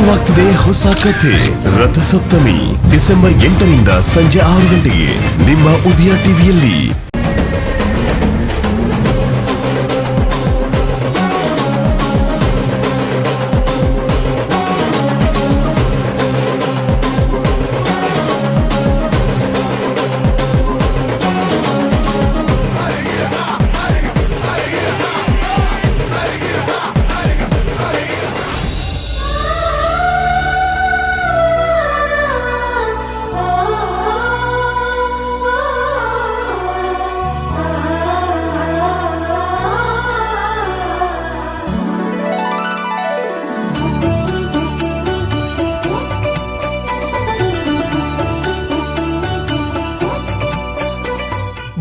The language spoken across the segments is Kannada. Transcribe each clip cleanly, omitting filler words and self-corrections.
ಶುರುವಾಗ್ತಿದೆ ಹೊಸ ಕಥೆ ರಥಸಪ್ತಮಿ ಡಿಸೆಂಬರ್ 8ರಿಂದ ಸಂಜೆ 6 ಗಂಟೆಗೆ ನಿಮ್ಮ ಉದಯ ಟಿವಿಯಲ್ಲಿ.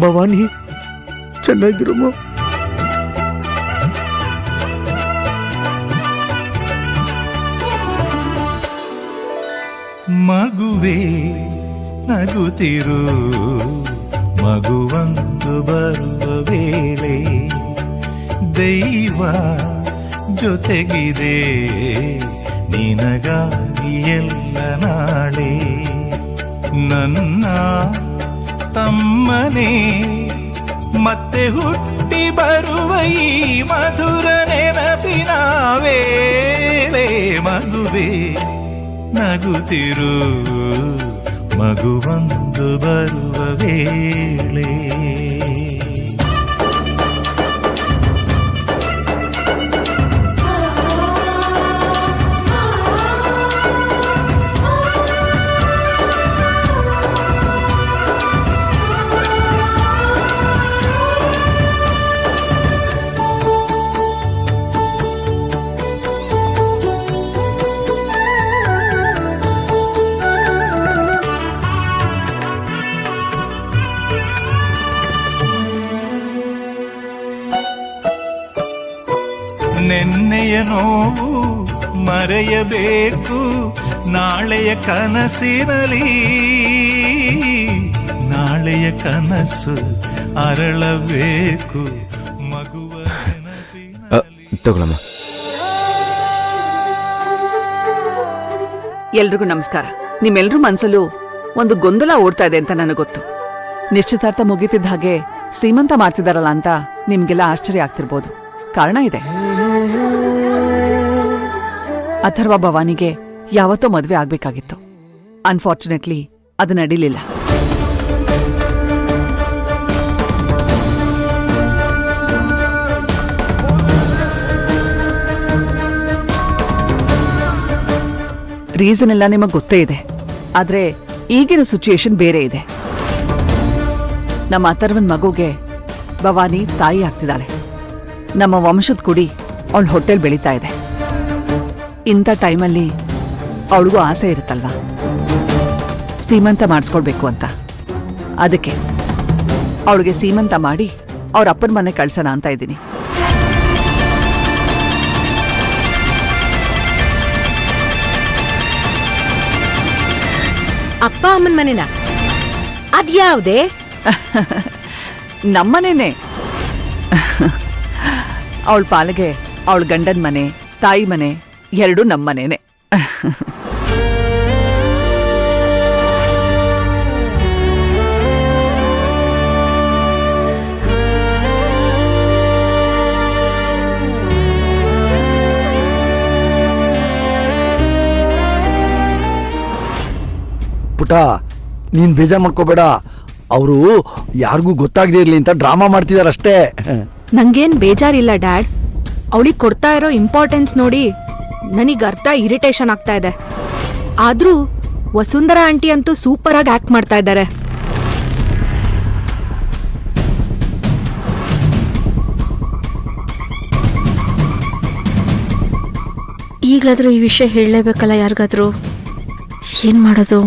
ಭವಾನಿ ಚೆನ್ನಾಗಿರಮ್ಮ. ಮಗುವೆ ನಗುತ್ತಿರು, ಮಗುವೊಂದು ಬರುವ ವೇಳೆ ದೈವ ಜೊತೆಗಿದೆ ನಿನಗಾಗಿ ಎಲ್ಲ ನಾಳೆ. ನನ್ನ ತಮ್ಮನೇ ಮತ್ತೆ ಹುಟ್ಟಿ ಬರುವ ಈ ಮಧುರ ನೆನಪಿನ ವೇಳೆ. ಮಗುವೆ ನಗುತ್ತಿರು, ಮಗುವೊಂದು ಬರುವ ವೇಳೆ. ನೆನ್ನೆಯ ನೋವು ಮರೆಯಬೇಕು ನಾಳೆಯ ಕನಸಿನಲ್ಲಿ, ನಾಳೆಯ ಕನಸು ಅರಳಬೇಕು ಮಗುವ ತಗೊಳಮ್ಮ. ಎಲ್ರಿಗೂ ನಮಸ್ಕಾರ. ನಿಮ್ಮೆಲ್ರೂ ಮನ್ಸಲ್ಲೂ ಒಂದು ಗೊಂದಲ ಓಡ್ತಾ ಇದೆ ಅಂತ ನನಗೆ ಗೊತ್ತು. ನಿಶ್ಚಿತಾರ್ಥ ಮುಗಿತಿದ್ದ ಹಾಗೆ ಸೀಮಂತ ಮಾಡ್ತಿದಾರಲ್ಲ ಅಂತ ನಿಮ್ಗೆಲ್ಲ ಆಶ್ಚರ್ಯ ಆಗ್ತಿರ್ಬೋದು. ಕಾರಣ ಇದೆ. ಅಥರ್ವ ಭವಾನಿಗೆ ಯಾವತ್ತೋ ಮದ್ವೆ ಆಗ್ಬೇಕಾಗಿತ್ತು. ಅನ್ಫಾರ್ಚುನೇಟ್ಲಿ ಅದು ನಡೀಲಿಲ್ಲ. ರೀಸನ್ ಎಲ್ಲ ನಿಮಗ್ ಗೊತ್ತೇ ಇದೆ. ಆದ್ರೆ ಈಗಿನ ಸಿಚುಯೇಷನ್ ಬೇರೆ ಇದೆ. ನಮ್ಮ ಅಥರ್ವನ್ ಮಗುಗೆ ಭವಾನಿ ತಾಯಿ ಆಗ್ತಿದ್ದಾಳೆ. ನಮ್ಮ ವಂಶದ ಕುಡಿ ಅವಳ ಹೊಟ್ಟೆಲ್ ಬೆಳೀತಾ ಇದೆ. ಇಂಥ ಟೈಮಲ್ಲಿ ಅವಳಿಗೂ ಆಸೆ ಇರುತ್ತಲ್ವಾ, ಸೀಮಂತ ಮಾಡಿಸ್ಕೊಳ್ಬೇಕು ಅಂತ. ಅದಕ್ಕೆ ಅವಳಿಗೆ ಸೀಮಂತ ಮಾಡಿ ಅವ್ರ ಅಪ್ಪನ ಮನೆ ಕಳ್ಸೋಣ ಅಂತ ಇದ್ದೀನಿ. ಅಪ್ಪ ಅಮ್ಮನ ಮನೆನಾ? ಅದ್ಯಾವ್ದೇ? ನಮ್ಮನೇನೆ. ಅವಳ ಪಾಲಿಗೆ ಅವಳ ಗಂಡನ ಮನೆ, ತಾಯಿ ಮನೆ ಎರಡೂ ನಮ್ಮನೇನೆ. ಪುಟ, ನೀನ್ ಬೇಜಾರ್ ಮಾಡ್ಕೋಬೇಡ. ಅವರು ಯಾರಿಗೂ ಗೊತ್ತಾಗದೇ ಇರ್ಲಿ ಅಂತ ಡ್ರಾಮಾ ಮಾಡ್ತಿದಾರಷ್ಟೇ. ನಂಗೇನ್ ಬೇಜಾರಿಲ್ಲ ಡ್ಯಾಡ್. ಅವಳಿಗೆ ಕೊಡ್ತಾ ಇರೋ ಇಂಪಾರ್ಟೆನ್ಸ್ ನೋಡಿ ನನಗ್ ಅರ್ಧ ಇರಿಟೇಷನ್ ಆಗ್ತಾ ಇದೆ. ಆದ್ರೂ ವಸುಂಧರಾ ಆಂಟಿ ಅಂತೂ ಸೂಪರ್ ಆಗಿ ಆಕ್ಟ್ ಮಾಡ್ತಾ ಇದ್ದಾರೆ. ಈಗಲಾದ್ರೂ ಈ ವಿಷಯ ಹೇಳಲೇಬೇಕಲ್ಲ ಯಾರಿಗಾದ್ರೂ. ಏನ್ ಮಾಡೋದು?